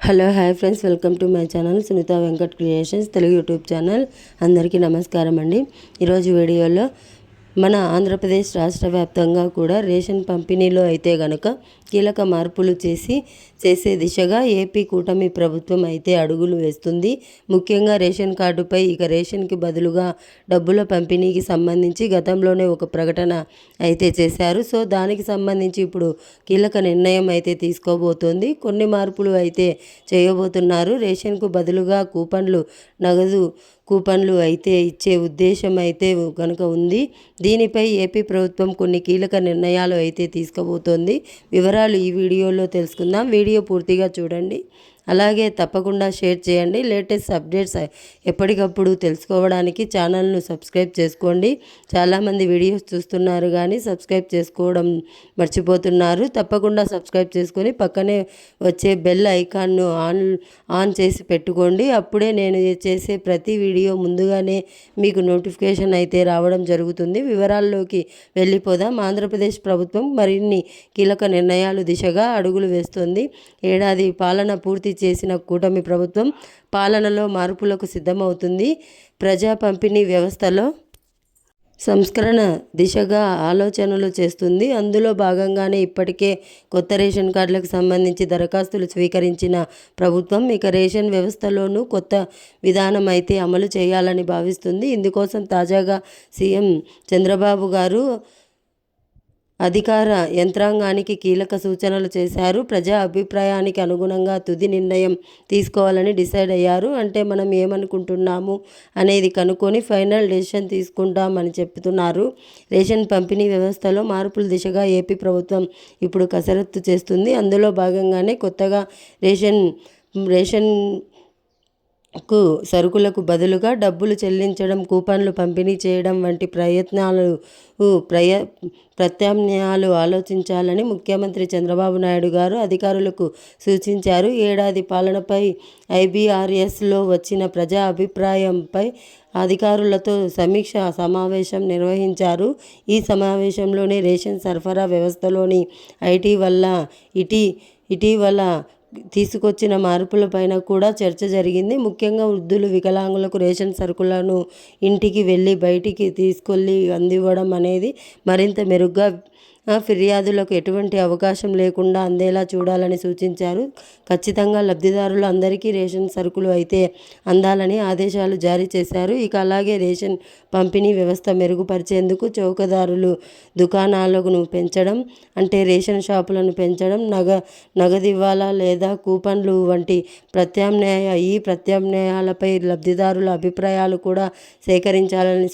Hello hi friends, welcome to my channel Sunitha Venkat creations Telugu YouTube channel. అందరికీ నమస్కారం అండి. ఈరోజు వీడియోలో మన ఆంధ్రప్రదేశ్ రాష్ట్ర వ్యాప్తంగా కూడా రేషన్ పంపిణీలో అయితే గనక కీలక మార్పులు చేసే దిశగా ఏపీ కూటమి ప్రభుత్వం అయితే అడుగులు వేస్తుంది. ముఖ్యంగా రేషన్ కార్డుపై ఇక రేషన్కి బదులుగా డబ్బుల పంపిణీకి సంబంధించి గతంలోనే ఒక ప్రకటన అయితే చేశారు. సో దానికి సంబంధించి ఇప్పుడు కీలక నిర్ణయం అయితే తీసుకోబోతోంది. కొన్ని మార్పులు అయితే చేయబోతున్నారు. రేషన్కు బదులుగా నగదు కూపన్లు అయితే ఇచ్చే ఉద్దేశం అయితే కనుక ఉంది. దీనిపై ఏపీ ప్రభుత్వం కొన్ని కీలక నిర్ణయాలు అయితే తీసుకోబోతోంది. వివరాలు ఈ వీడియోలో తెలుసుకుందాం. వీడియో పూర్తిగా చూడండి. అలాగే తప్పకుండా షేర్ చేయండి. లేటెస్ట్ అప్డేట్స్ ఎప్పటికప్పుడు తెలుసుకోవడానికి ఛానల్ను సబ్స్క్రైబ్ చేసుకోండి. చాలామంది వీడియోస్ చూస్తున్నారు కానీ సబ్స్క్రైబ్ చేసుకోవడం మర్చిపోతున్నారు. తప్పకుండా సబ్స్క్రైబ్ చేసుకొని పక్కనే వచ్చే బెల్ ఐకాన్ను ఆన్ చేసి పెట్టుకోండి. అప్పుడే నేను చేసే ప్రతి వీడియో ముందుగానే మీకు నోటిఫికేషన్ అయితే రావడం జరుగుతుంది. వివరాల్లోకి వెళ్ళిపోదాం. ఆంధ్రప్రదేశ్ ప్రభుత్వం మరిన్ని కీలక నిర్ణయాలు దిశగా అడుగులు వేస్తోంది. ఏడాది పాలన పూర్తి చేసిన కూటమి ప్రభుత్వం పాలనలో మార్పులకు సిద్ధమవుతుంది. ప్రజా పంపిణీ వ్యవస్థలో సంస్కరణ దిశగా ఆలోచనలు చేస్తుంది. అందులో భాగంగానే ఇప్పటికే కొత్త రేషన్ కార్డులకు సంబంధించి దరఖాస్తులు స్వీకరించిన ప్రభుత్వం ఇక రేషన్ వ్యవస్థలోనూ కొత్త విధానం అయితే అమలు చేయాలని భావిస్తుంది. ఇందుకోసం తాజాగా సీఎం చంద్రబాబు గారు అధికార యంత్రాంగానికి కీలక సూచనలు చేశారు. ప్రజా అభిప్రాయానికి అనుగుణంగా తుది నిర్ణయం తీసుకోవాలని డిసైడ్ అయ్యారు. అంటే మనం ఏమనుకుంటున్నాము అనేది కనుక్కొని ఫైనల్ డెసిషన్ తీసుకుంటామని చెప్తున్నారు. రేషన్ పంపిణీ వ్యవస్థలో మార్పుల దిశగా ఏపీ ప్రభుత్వం ఇప్పుడు కసరత్తు చేస్తుంది. అందులో భాగంగానే కొత్తగా రేషన్ సరుకులకు బదులుగా డబ్బులు చెల్లించడం, కూపన్లు పంపిణీ చేయడం వంటి ప్రత్యామ్నాయాలు ఆలోచించాలని ముఖ్యమంత్రి చంద్రబాబు నాయుడు గారు అధికారులకు సూచించారు. ఏడాది పాలనపై ఐబీఆర్ఎస్లో వచ్చిన ప్రజా అభిప్రాయంపై అధికారులతో సమీక్ష సమావేశం నిర్వహించారు. ఈ సమావేశంలోనే రేషన్ సరఫరా వ్యవస్థలోని ఇటీవల తీసుకొచ్చిన మార్పులపైన కూడా చర్చ జరిగింది. ముఖ్యంగా వృద్ధులు, వికలాంగులకు రేషన్ సరుకులను ఇంటికి వెళ్ళి బయటికి తీసుకెళ్ళి అందివ్వడం అనేది మరింత మెరుగ్గా ఫిర్యాదులకు ఎటువంటి అవకాశం లేకుండా అందేలా చూడాలని సూచించారు. ఖచ్చితంగా లబ్ధిదారులు అందరికీ రేషన్ సరుకులు అయితే అందాలని ఆదేశాలు జారీ చేశారు. ఇక అలాగే రేషన్ పంపిణీ వ్యవస్థ మెరుగుపరిచేందుకు చౌకదారులు దుకాణాలను పెంచడం, అంటే రేషన్ షాపులను పెంచడం, నగదివ్వాలా లేదా కూపన్లు వంటి ప్రత్యామ్నాయాలపై లబ్ధిదారుల అభిప్రాయాలు కూడా సేకరించాలని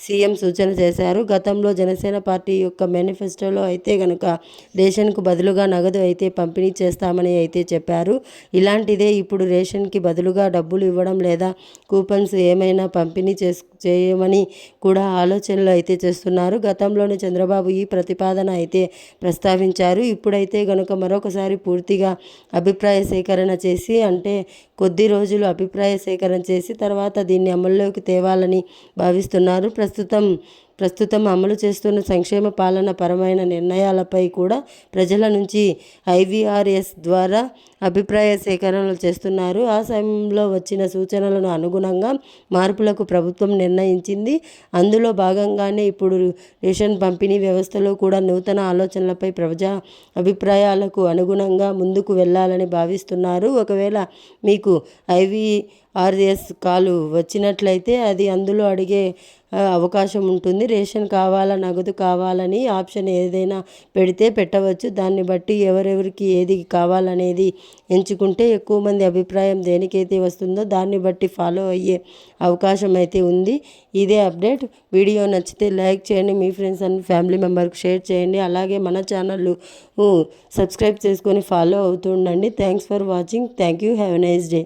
సీఎం సూచన చేశారు. గతంలో జనసేన పార్టీ యొక్క మేనిఫెస్టోలో అయితే కనుక రేషన్కు బదులుగా నగదు అయితే పంపిణీ చేస్తామని అయితే చెప్పారు. ఇలాంటిదే ఇప్పుడు రేషన్కి బదులుగా డబ్బులు ఇవ్వడం లేదా కూపన్స్ ఏమైనా పంపిణీ చేయమని కూడా ఆలోచనలు అయితే చేస్తున్నారు. గతంలోనే చంద్రబాబు ఈ ప్రతిపాదన అయితే ప్రస్తావించారు. ఇప్పుడైతే కనుక మరొకసారి పూర్తిగా అభిప్రాయ సేకరణ చేసి, అంటే కొద్ది రోజులు అభిప్రాయ సేకరణ చేసి తర్వాత దీన్ని అమల్లోకి తేవాలని భావిస్తున్నారు. ప్రస్తుతం అమలు చేస్తున్న సంక్షేమ పాలన పరమైన నిర్ణయాలపై కూడా ప్రజల నుంచి ఐవీఆర్ఎస్ ద్వారా అభిప్రాయ సేకరణలు చేస్తున్నారు. ఆ సమయంలో వచ్చిన సూచనలను అనుగుణంగా మార్పులకు ప్రభుత్వం నిర్ణయించింది. అందులో భాగంగానే ఇప్పుడు రేషన్ పంపిణీ వ్యవస్థలో కూడా నూతన ఆలోచనలపై ప్రజా అభిప్రాయాలకు అనుగుణంగా ముందుకు వెళ్ళాలని భావిస్తున్నారు. ఒకవేళ మీకు ఐవీఆర్ఎస్ కాల్ వచ్చినట్లయితే అది అందులో అడిగే అవకాశం ఉంటుంది. రేషన్ కావాలా, నగదు కావాలని ఆప్షన్ ఏదైనా పెట్టవచ్చు. దాన్ని బట్టి ఎవరెవరికి ఏది కావాలనేది ఎంచుకుంటే ఎక్కువ మంది అభిప్రాయం దేనికైతే వస్తుందో దాన్ని బట్టి ఫాలో అయ్యే అవకాశం అయితే ఉంది. ఇదే అప్డేట్. వీడియో నచ్చితే లైక్ చేయండి, మీ ఫ్రెండ్స్ అండ్ ఫ్యామిలీ మెంబర్కి షేర్ చేయండి. అలాగే మన ఛానల్ సబ్స్క్రైబ్ చేసుకొని ఫాలో అవుతూ ఉండండి. Thanks for watching. Thank you. Have a nice day.